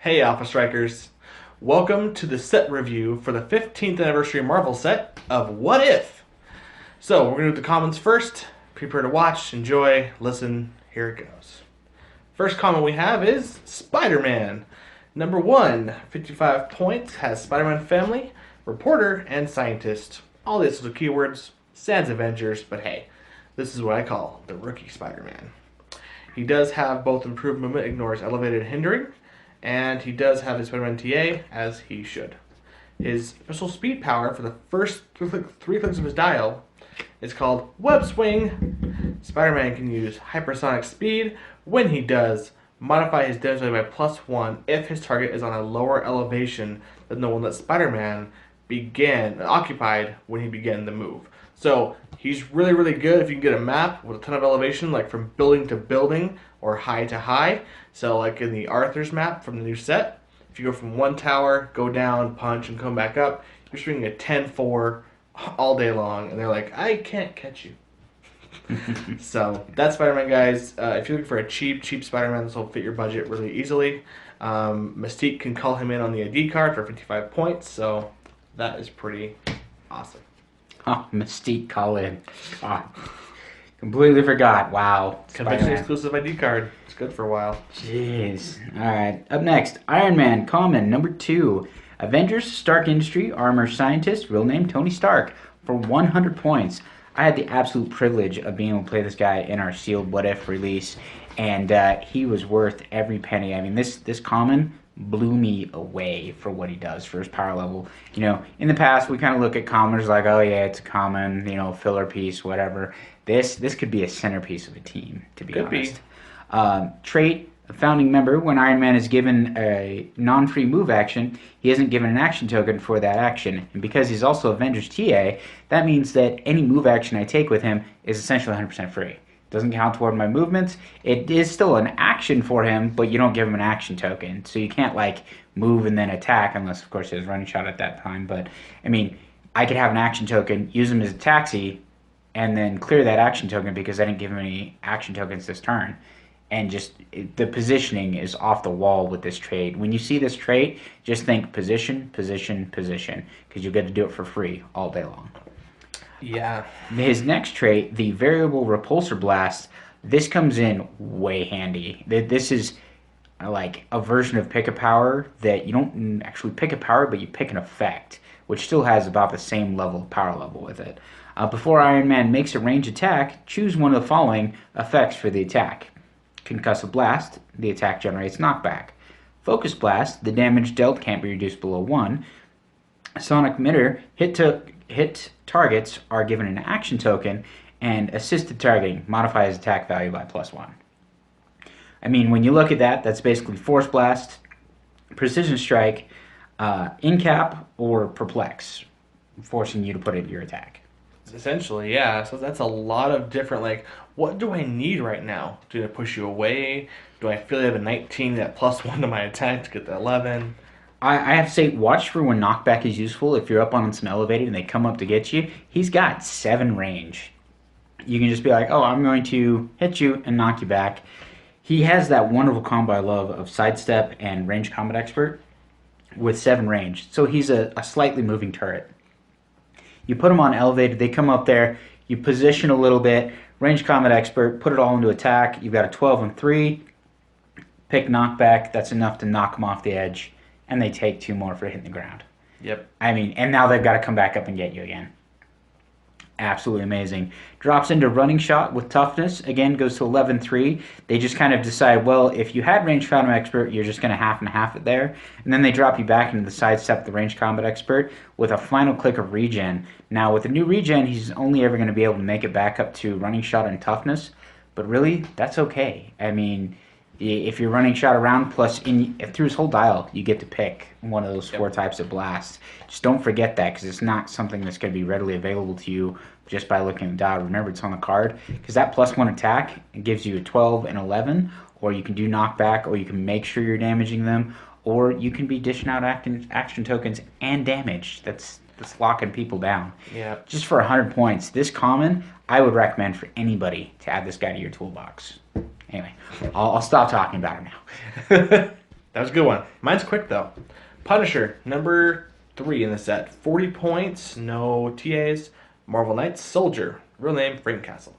Hey Alpha Strikers, welcome to the set review for the 15th anniversary Marvel set of What If? So, we're going to do the comments first. Prepare to watch, enjoy, listen. Here it goes. First comment we have is Spider-Man. Number 1, 55 points, has Spider-Man family, reporter, and scientist. All these are keywords, sans Avengers, but hey, this is what I call the rookie Spider-Man. He does have both improved movement, ignores elevated hindering, and he does have his Spider-Man TA, as he should. His special speed power for the first three clicks of his dial is called Web Swing. Spider-Man can use hypersonic speed. When he does, modify his damage value by +1 if his target is on a lower elevation than the one that Spider-Man occupied when he began the move. So he's really, really good if you can get a map with a ton of elevation, like from building to building or high to high. So like in the Arthur's map from the new set, if you go from one tower, go down, punch, and come back up, you're swinging a 10-4 all day long, and they're like, I can't catch you. So that's Spider-Man, guys. If you're looking for a cheap Spider-Man, this will fit your budget really easily. Mystique can call him in on the ID card for 55 points, so that is pretty awesome. Oh, Mystique call in. Oh, completely forgot. Wow. Convention exclusive ID card. It's good for a while. Jeez. Alright. Up next, Iron Man, common, number 2. Avengers, Stark Industry, armor scientist, real name Tony Stark, for 100 points. I had the absolute privilege of being able to play this guy in our sealed What If release, and he was worth every penny. I mean, this common blew me away for what he does for his power level. You know, in the past we kind of look at commoners like, oh yeah, it's a common, you know, filler piece, whatever. This could be a centerpiece of a team, to be honest. Trait, a founding member, when Iron Man is given a non-free move action, he isn't given an action token for that action. And because he's also Avengers TA, that means that any move action I take with him is essentially 100% free. Doesn't count toward my movements. It is still an action for him, but you don't give him an action token. So you can't like move and then attack unless of course he has running shot at that time. But I mean, I could have an action token, use him as a taxi, and then clear that action token because I didn't give him any action tokens this turn. And just the positioning is off the wall with this trait. When you see this trait, just think position, position, position, because you'll get to do it for free all day long. Yeah. His next trait, the variable repulsor blast, this comes in way handy. This is like a version of pick a power that you don't actually pick a power, but you pick an effect, which still has about the same level of power level with it. Before Iron Man makes a range attack, choose one of the following effects for the attack. Concussive Blast, the attack generates knockback. Focus Blast, the damage dealt can't be reduced below 1. Sonic Emitter, hit targets are given an action token, and assisted targeting modifies attack value by +1. I mean, when you look at that, that's basically Force Blast, Precision Strike, Incap, or Perplex, forcing you to put in your attack. Essentially, yeah. So that's a lot of different, like, what do I need right now? Do I push you away? Do I feel I have a 19 that +1 to my attack to get the 11? I have to say, watch for when knockback is useful. If you're up on some elevated and they come up to get you, he's got 7 range. You can just be like, oh, I'm going to hit you and knock you back. He has that wonderful combo I love of sidestep and range combat expert with 7 range. So he's a slightly moving turret. You put him on elevated, they come up there, you position a little bit, range combat expert, put it all into attack. You've got a 12 and 3, pick knockback, that's enough to knock him off the edge. And they take 2 more for hitting the ground. Yep. I mean, and now they've got to come back up and get you again. Absolutely amazing. Drops into running shot with toughness. Again, goes to 11-3. They just kind of decide, well, if you had range combat expert, you're just going to half and half it there. And then they drop you back into the sidestep the range combat expert with a final click of regen. Now, with the new regen, he's only ever going to be able to make it back up to running shot and toughness. But really, that's okay. I mean, if you're running shot around, plus through his whole dial, you get to pick one of those 4 types of blasts. Just don't forget that, because it's not something that's going to be readily available to you just by looking at the dial. Remember, it's on the card, because that +1 attack, it gives you a 12 and 11, or you can do knockback, or you can make sure you're damaging them, or you can be dishing out action tokens and damage. That's locking people down. Yeah. Just for 100 points. This common, I would recommend for anybody to add this guy to your toolbox. Anyway, I'll stop talking about him now. That was a good one. Mine's quick, though. Punisher, number 3 in the set. 40 points, no TAs. Marvel Knights, Soldier. Real name, Castle.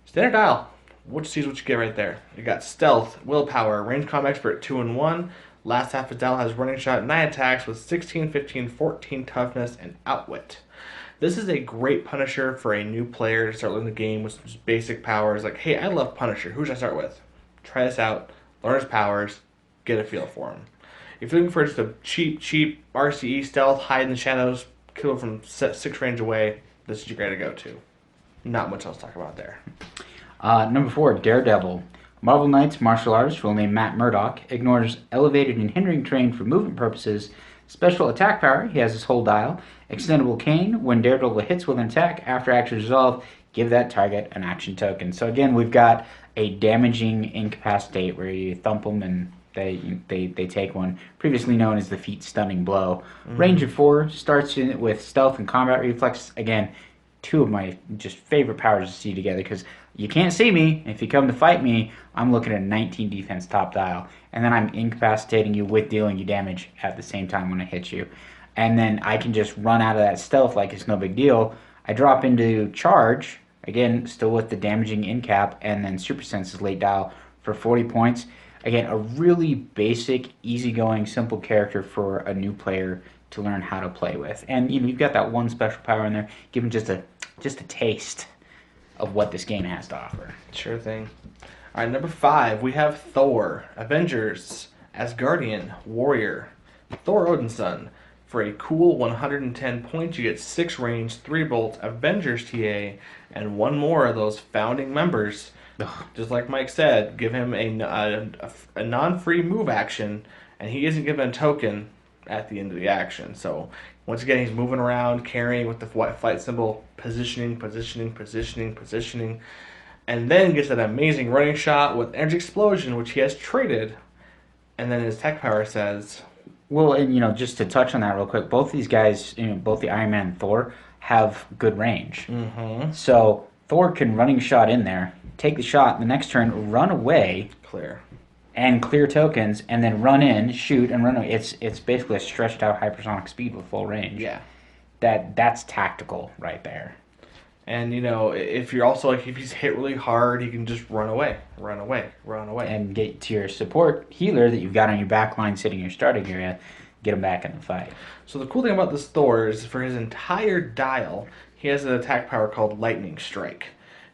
Standard dial. Which sees what you get right there. You got Stealth, Willpower, Range Comm Expert, 2 and 1. Last half of dial has Running Shot, 9 attacks with 16, 15, 14 Toughness, and Outwit. This is a great Punisher for a new player to start learning the game with some basic powers. Like, hey, I love Punisher. Who should I start with? Try this out. Learn his powers. Get a feel for him. If you're looking for just a cheap RCE stealth, hide in the shadows, kill from 6 range away, this is your guy to go to. Not much else to talk about there. Number 4, Daredevil. Marvel Knights martial artist, real name Matt Murdock, ignores elevated and hindering terrain for movement purposes. Special attack power, he has his whole dial. Extendable cane, when Daredevil hits with an attack, after action resolve, give that target an action token. So again, we've got a damaging incapacitate where you thump them and they take one, previously known as the feat stunning blow. Range of 4, starts with stealth and combat reflex. Again, 2 of my just favorite powers to see together because you can't see me. If you come to fight me, I'm looking at 19 defense top dial. And then I'm incapacitating you with dealing you damage at the same time when I hit you. And then I can just run out of that stealth like it's no big deal. I drop into charge, again, still with the damaging incap, and then Super Sense's late dial for 40 points. Again, a really basic, easygoing, simple character for a new player to learn how to play with. And you've got that one special power in there. Give them just a taste of what this game has to offer. Sure thing. All right, number 5, we have Thor, Avengers, Asgardian, Warrior, Thor Odin's son. For a cool 110 points, you get 6 range, 3 bolts, Avengers TA, and 1 more of those founding members. Just like Mike said, give him a non-free move action, and he isn't given a token at the end of the action. So once again, he's moving around, carrying with the flight symbol, positioning, and then gets that amazing running shot with energy explosion, which he has traded, and then his tech power says... Well, and just to touch on that real quick, both these guys, both the Iron Man and Thor, have good range. Mm-hmm. So Thor can running shot in there, take the shot, the next turn, run away, clear tokens, and then run in, shoot, and run away. It's basically a stretched out hypersonic speed with full range. Yeah, that's tactical right there. And if you're also if he's hit really hard, he can just run away, and get to your support healer that you've got on your back line sitting in your starting area, get him back in the fight. So the cool thing about this Thor is for his entire dial, he has an attack power called Lightning Strike.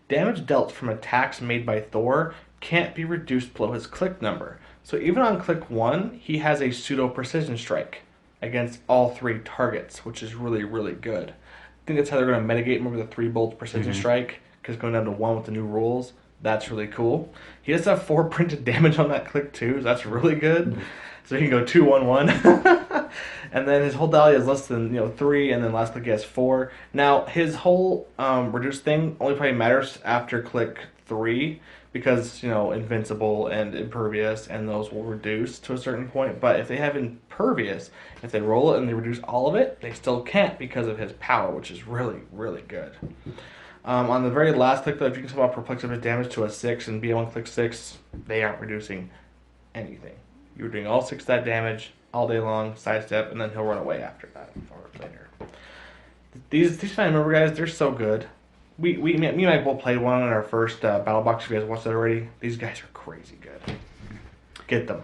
Damage dealt from attacks made by Thor can't be reduced below his click number. So even on click 1, he has a pseudo precision strike against all 3 targets, which is really, really good. I think that's how they're going to mitigate, remember the 3 bolt precision strike, because going down to 1 with the new rules, that's really cool. He does have 4 printed damage on that click too, so that's really good. So he can go 2-1-1. And then his whole dial is less than 3, and then last click he has 4. Now his whole reduced thing only probably matters after click 3, because invincible and impervious, and those will reduce to a certain point. But if they have impervious, if they roll it and they reduce all of it, they still can't because of his power, which is really, really good. On the very last click, though, if you can somehow perplex his damage to a 6 and be on click 6, they aren't reducing anything. You're doing all 6 of that damage all day long, sidestep, and then he'll run away after that or later. These family member guys, they're so good. Me and Mike both played one in our first Battle Box. You guys watched that already? These guys are crazy good. Get them.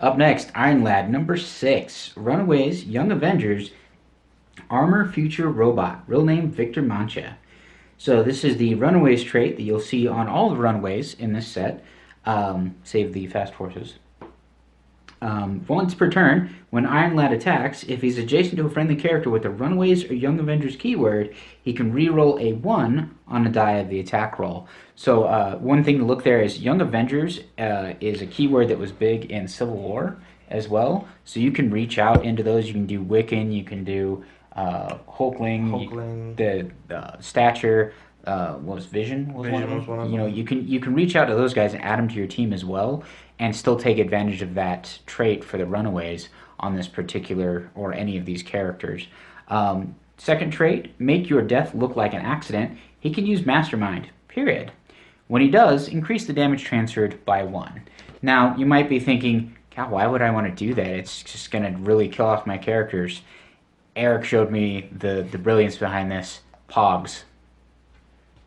Up next, Iron Lad, number 6. Runaways, Young Avengers, Armor Future Robot. Real name, Victor Mancha. So this is the Runaways trait that you'll see on all the Runaways in this set, save the Fast Forces. Once per turn, when Iron Lad attacks, if he's adjacent to a friendly character with a Runaways or Young Avengers keyword, he can re-roll a 1 on the die of the attack roll. So one thing to look there is Young Avengers is a keyword that was big in Civil War as well. So you can reach out into those. You can do Wiccan, you can do Hulkling. The Stature. Was Vision was one of them. You can reach out to those guys and add them to your team as well, and still take advantage of that trait for the Runaways on this particular or any of these characters. Second trait, make your death look like an accident. He can use Mastermind. Period. When he does, increase the damage transferred by 1. Now, you might be thinking, God, why would I want to do that? It's just going to really kill off my characters. Eric showed me the brilliance behind this. Pogs.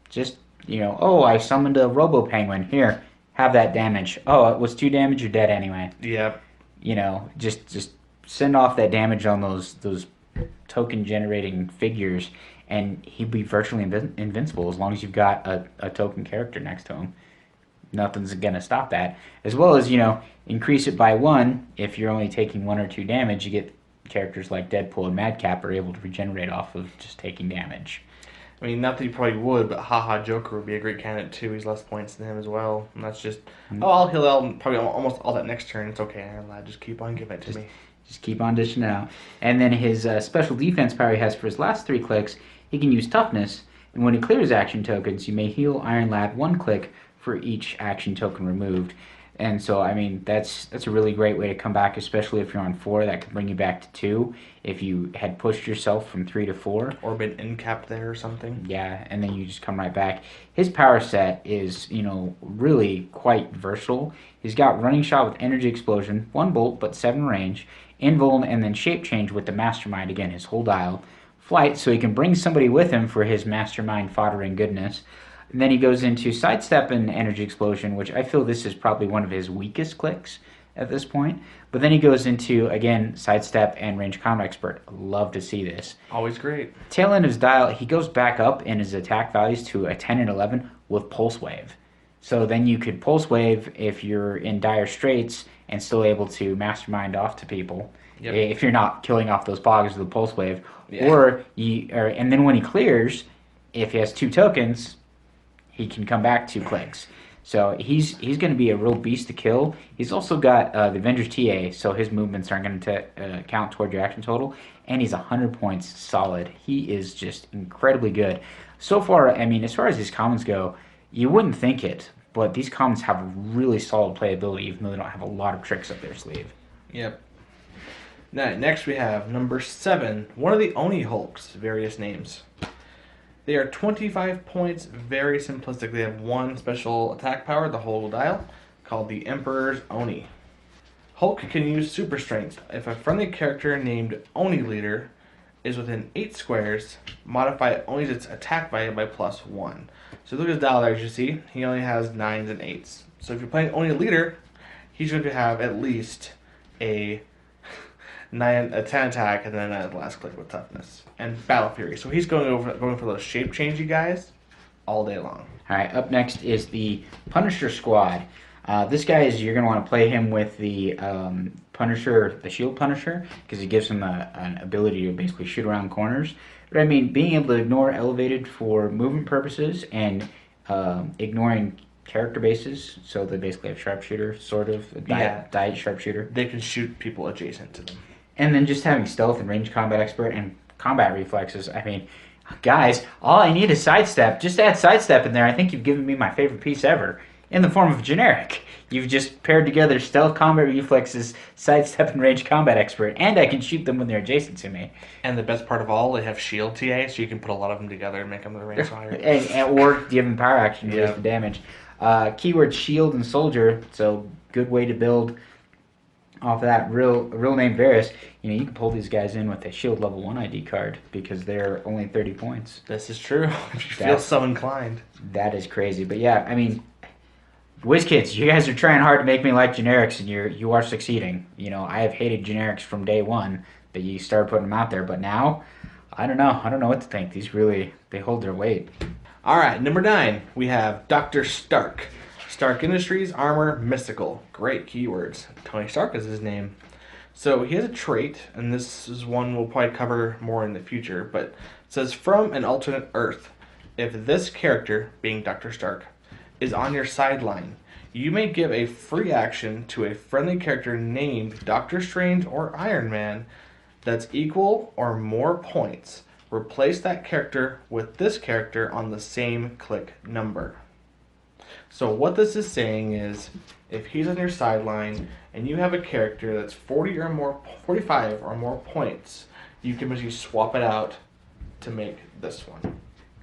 Just, oh, I summoned a Robo-Penguin. Here, have that damage. Oh, it was 2 damage, you're dead anyway. Yep. Just send off that damage on those token-generating figures, and he'd be virtually invincible as long as you've got a token character next to him. Nothing's going to stop that. As well as, increase it by 1. If you're only taking 1 or 2 damage, you get characters like Deadpool and Madcap are able to regenerate off of just taking damage. I mean, not that he probably would, but Haha Joker would be a great candidate too. He's less points than him as well. And that's just, I'll heal out probably almost all that next turn. It's okay, Iron Lad. Just keep on giving it to me. Just keep on dishing it out. And then his special defense power he has for his last 3 clicks, he can use Toughness. And when he clears action tokens, you may heal Iron Lad 1 click for each action token removed. And so, I mean, that's a really great way to come back, especially if you're on 4. That could bring you back to 2 if you had pushed yourself from 3 to 4. Or been in-capped there or something. Yeah, and then you just come right back. His power set is, really quite versatile. He's got Running Shot with Energy Explosion, 1 bolt but 7 range, Invuln, and then Shape Change with the Mastermind, again, his whole dial. Flight, so he can bring somebody with him for his Mastermind foddering goodness. And then he goes into Sidestep and Energy Explosion, which I feel this is probably one of his weakest clicks at this point. But then he goes into, again, Sidestep and Range Combat Expert. Love to see this. Always great. Tail end of his dial, he goes back up in his attack values to a 10 and 11 with Pulse Wave. So then you could Pulse Wave if you're in dire straits and still able to Mastermind off to people. Yep. If you're not killing off those pogs with the Pulse Wave. Yeah. And then when he clears, if he has 2 tokens, he can come back 2 clicks. So he's going to be a real beast to kill. He's also got the Avengers TA, so his movements aren't going to count toward your action total. And he's 100 points solid. He is just incredibly good. So far, I mean, as far as these commons go, you wouldn't think it, but these commons have really solid playability, even though they don't have a lot of tricks up their sleeve. Yep. Now, next we have number 7, one of the Oni Hulks, various names. They are 25 points, very simplistic. They have 1 special attack power, the whole dial, called the Emperor's Oni. Hulk can use Super Strength. If a friendly character named Oni Leader is within 8 squares, modify Oni's attack value by +1. So look at his dial there, as you see. He only has 9s and 8s. So if you're playing Oni Leader, he's going to have at least a 10 attack, and then a last click with Toughness and Battle Fury. So he's going for those shape changey guys all day long. All right, up next is the Punisher Squad. This guy you're going to want to play him with the Punisher, the Shield Punisher, because it gives him an ability to basically shoot around corners. But I mean, being able to ignore elevated for movement purposes and ignoring character bases, so they basically have sharpshooter, sort of diet sharpshooter. They can shoot people adjacent to them. And then just having stealth and range combat expert and combat reflexes. I mean, guys, all I need is sidestep. Just add sidestep in there. I think you've given me my favorite piece ever in the form of generic. You've just paired together stealth, combat reflexes, sidestep, and range combat expert, and I can shoot them when they're adjacent to me. And the best part of all, they have shield TA, so you can put a lot of them together and make them the range higher. Or give them power action to raise the damage. Keyword shield and soldier, so good way to build off of that. Real name Varys. You can pull these guys in with a shield level 1 ID card because they're only 30 points. This is true. If you feel so inclined. That is crazy. But yeah, I mean, WizKids, you guys are trying hard to make me like generics, and you are succeeding. I have hated generics from day one that you started putting them out there, but now, I don't know. I don't know what to think. These really, they hold their weight. All right, number 9, we have Dr. Stark. Stark Industries, Armor, Mystical. Great keywords. Tony Stark is his name. So he has a trait, and this is one we'll probably cover more in the future, but it says, from an alternate Earth, if this character, being Dr. Stark, is on your sideline, you may give a free action to a friendly character named Doctor Strange or Iron Man that's equal or more points. Replace that character with this character on the same click number. So what this is saying is, if he's on your sideline and you have a character that's 45 or more points, you can basically swap it out to make this one.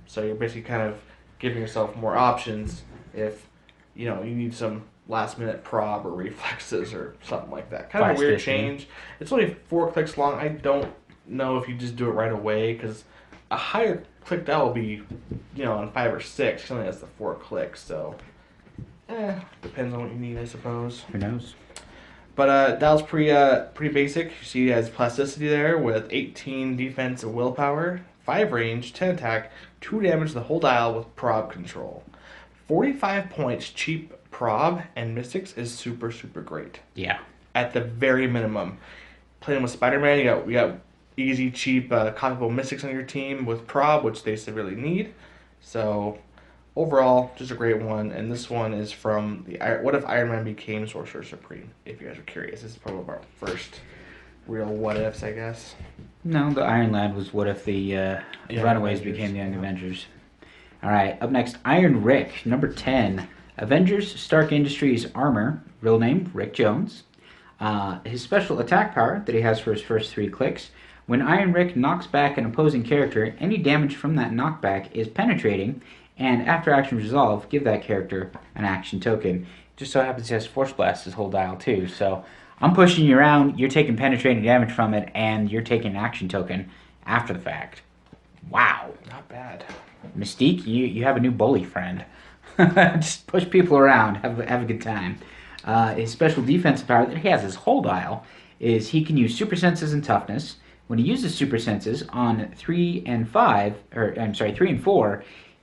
So you're basically kind of giving yourself more options if you need some last minute prob or reflexes or something like that. Kind of a Flash weird fishing. change. It's only 4 clicks long. I don't know if you just do it right away because a higher click that will be on 5 or 6. It only has the 4 clicks, so depends on what you need, I suppose. Who knows? But that was pretty basic. You see, he has plasticity there with 18 defense and willpower, 5 range, 10 attack, 2 damage to the whole dial with prob control. 45 points cheap prob and mystics is super, super great. Yeah. At the very minimum. Playing with Spider-Man, you got easy, cheap, copyable mystics on your team with prob, which they severely need. So overall, just a great one. And this one is from the What If Iron Man Became Sorcerer Supreme? If you guys are curious, this is probably our first real what ifs, I guess. No, the Iron Lad was what if the Runaways Avengers, became the Young Avengers. All right, up next, Iron Rick, number 10. Avengers Stark Industries armor, real name Rick Jones. His special attack power that he has for his first 3 clicks. When Iron Rick knocks back an opposing character, any damage from that knockback is penetrating, and after action resolve, give that character an action token. Just so happens he has Force Blast his whole dial too, so I'm pushing you around, you're taking penetrating damage from it, and you're taking an action token after the fact. Wow. Not bad. Mystique, you have a new bully friend. Just push people around, have a good time. His special defensive power that he has his whole dial is he can use super senses and toughness. When he uses super senses on 3 and 4,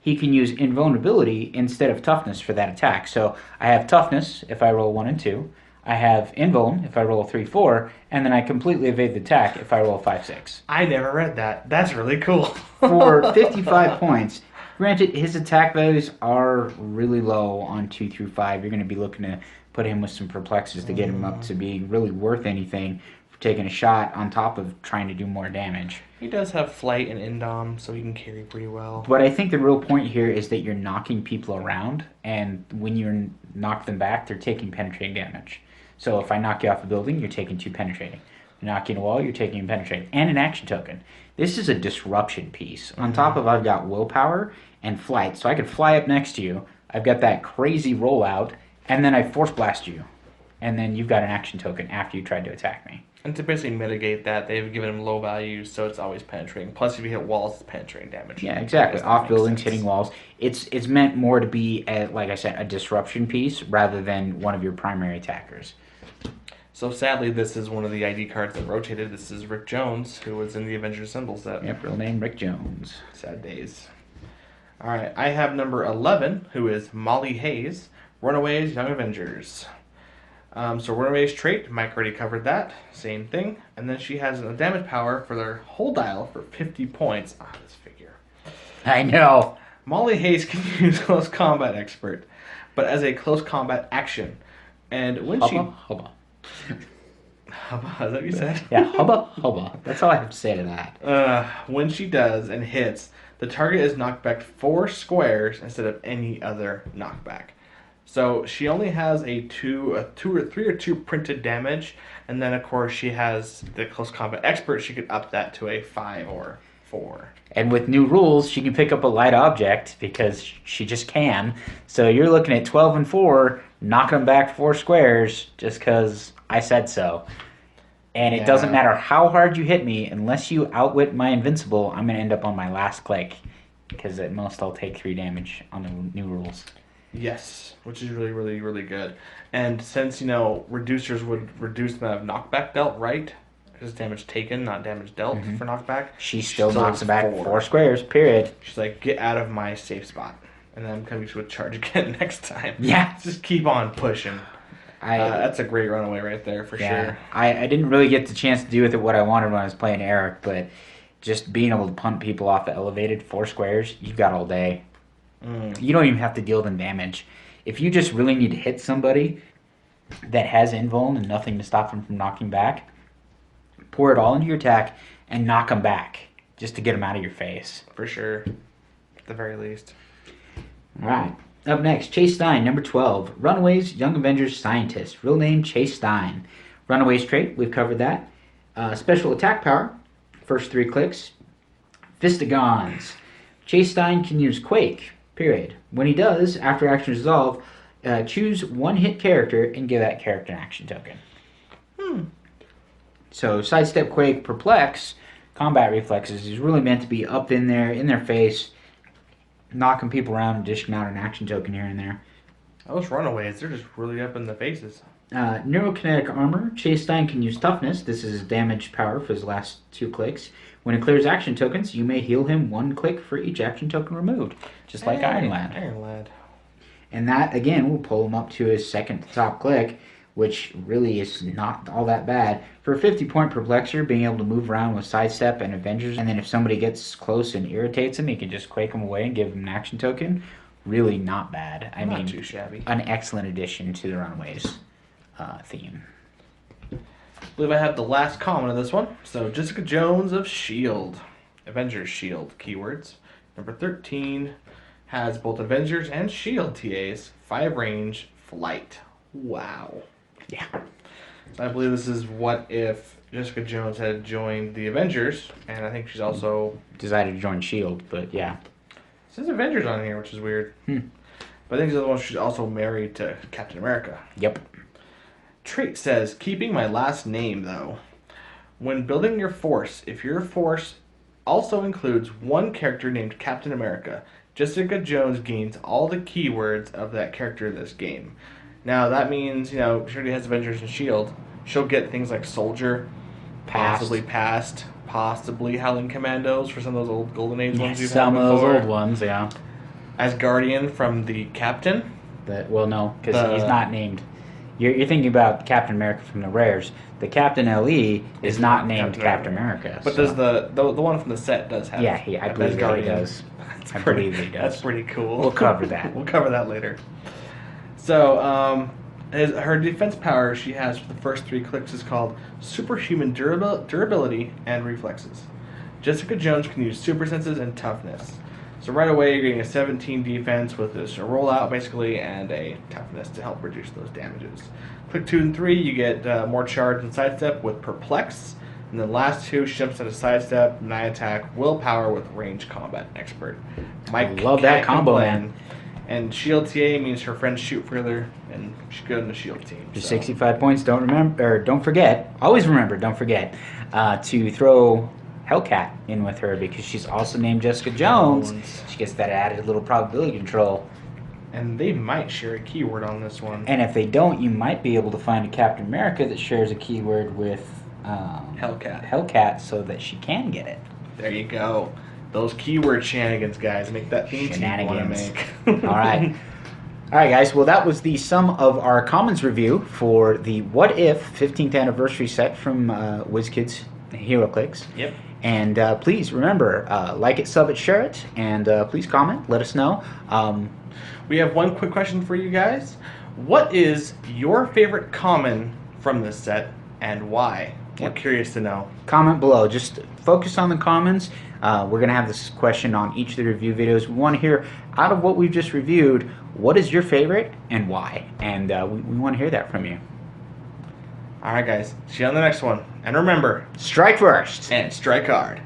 he can use invulnerability instead of toughness for that attack. So I have toughness if I roll 1 and 2. I have invuln if I roll 3, 4, and then I completely evade the attack if I roll 5, 6. I never read that. That's really cool. For 55 points. Granted, his attack values are really low on 2 through 5. You're going to be looking to put him with some perplexes to get him up to being really worth anything for taking a shot on top of trying to do more damage. He does have flight and indom, so he can carry pretty well. But I think the real point here is that you're knocking people around, and when you knock them back, they're taking penetrating damage. So if I knock you off a building, you're taking 2 penetrating. Knocking a wall, you're taking a penetrating. And an action token. This is a disruption piece. On top of I've got willpower and flight. So I can fly up next to you. I've got that crazy rollout. And then I force blast you. And then you've got an action token after you tried to attack me. And to basically mitigate that, they've given him low values, so it's always penetrating. Plus, if you hit walls, it's penetrating damage. Yeah, exactly. Off buildings, sense. hitting walls. It's meant more to be, like I said, a disruption piece rather than one of your primary attackers. So sadly, this is one of the ID cards that rotated. This is Rick Jones, who was in the Avengers Symbol set. Yep, real name Rick Jones. Sad days. All right, I have number 11, who is Molly Hayes, Runaways Young Avengers. So Runaways trait, Mike already covered that. Same thing. And then she has a damage power for their whole dial for 50 points. Ah, this figure. I know. Molly Hayes can use Close Combat Expert, but as a close combat action. And when Hubba. Hubba, is that what you said? Yeah, hubba. That's all I have to say to that. When she does and hits, the target is knocked back 4 squares instead of any other knockback. So she only has a 2 or 3 or 2 printed damage, and then of course she has the Close Combat Expert. She could up that to a 5 or 4. And with new rules, she can pick up a light object because she just can. So you're looking at 12 and 4, knocking them back 4 squares just because I said so. And it doesn't matter how hard you hit me, unless you outwit my invincible, I'm going to end up on my last click. Because at most I'll take 3 damage on the new rules. Yes, which is really, really, really good. And since, reducers would reduce the amount of knockback dealt, right? Because damage taken, not damage dealt for knockback. She still knocks them back 4 squares, period. She's like, get out of my safe spot. And then I'm coming to a charge again next time. Yeah. Just keep on pushing. That's a great runaway right there, for sure. I didn't really get the chance to do with it what I wanted when I was playing Eric, but just being able to punt people off the elevated 4 squares, you've got all day. You don't even have to deal them damage. If you just really need to hit somebody that has invuln and nothing to stop them from knocking back, pour it all into your attack and knock them back just to get them out of your face. For sure. At the very least. All right. Up next, Chase Stein, number 12. Runaways Young Avengers Scientist. Real name, Chase Stein. Runaways trait, we've covered that. Special attack power, first 3 clicks. Fistigons. Chase Stein can use Quake. Period. When he does, after action resolve, choose one hit character and give that character an action token. So sidestep, quake, perplex, combat reflexes is really meant to be up in their face, knocking people around and dishing out an action token here and there. Those runaways, they're just really up in the faces. Neurokinetic armor. STEIN can use toughness. This is his damage power for his last 2 clicks. When it clears action tokens, you may heal him 1 click for each action token removed, just like Iron Lad. Iron Lad. And that, again, will pull him up to his second to top click, which really is not all that bad. For a 50-point perplexer, being able to move around with sidestep and Avengers, and then if somebody gets close and irritates him, he can just quake him away and give him an action token. Really not bad. I mean, not too shabby. An excellent addition to the Runaways theme. I believe I have the last comment of this one. So, Jessica Jones of S.H.I.E.L.D. Avengers S.H.I.E.L.D. keywords. Number 13 has both Avengers and S.H.I.E.L.D. TAs, 5 range, flight. Wow. Yeah. So I believe this is what if Jessica Jones had joined the Avengers, and I think she's also Decided to join S.H.I.E.L.D., but yeah. It says Avengers on here, which is weird. But I think she's also married to Captain America. Yep. Trait says, keeping my last name, though. When building your force, if your force also includes one character named Captain America, Jessica Jones gains all the keywords of that character in this game. Now, that means, she already has Avengers and S.H.I.E.L.D. She'll get things like Soldier, possibly Howling Commandos for some of those old Golden Age ones you've had some before. of those old ones, yeah. As Guardian from the Captain. No, because he's not named. You're thinking about Captain America from the Rares. The Captain LE is not named Captain America. But does the one from the set does have? Yeah, I believe he does. I believe he does. That's pretty cool. We'll cover that. We'll cover that later. So, her defense power she has for the first 3 clicks is called Superhuman Durability and Reflexes. Jessica Jones can use Super Senses and Toughness. So right away you're getting a 17 defense with this rollout basically and a toughness to help reduce those damages. Click 2 and 3 you get more charge and sidestep with Perplex. And then last 2 she jumps into sidestep, 9 attack, willpower with range combat expert. I love that combo, man. And S.H.I.E.L.D. TA means her friends shoot further, and she's good in the S.H.I.E.L.D. team. Just 65 points. Don't forget. Always remember. Don't forget to throw Hellcat in with her because she's also named Jessica Jones. She gets that added little probability control. And they might share a keyword on this one. And if they don't, you might be able to find a Captain America that shares a keyword with Hellcat, so that she can get it. There you go. Those keyword shenanigans, guys. Make that theme team you want to make. All right, guys. Well, that was the sum of our commons review for the What If 15th anniversary set from WizKids Heroclix. Yep. And please remember, like it, sub it, share it, and please comment. Let us know. We have one quick question for you guys. What is your favorite common from this set, and why? We're curious to know. Comment below. Just focus on the comments. We're going to have this question on each of the review videos. We want to hear, out of what we've just reviewed, what is your favorite and why? And we want to hear that from you. All right, guys. See you on the next one. And remember, strike first. And strike hard.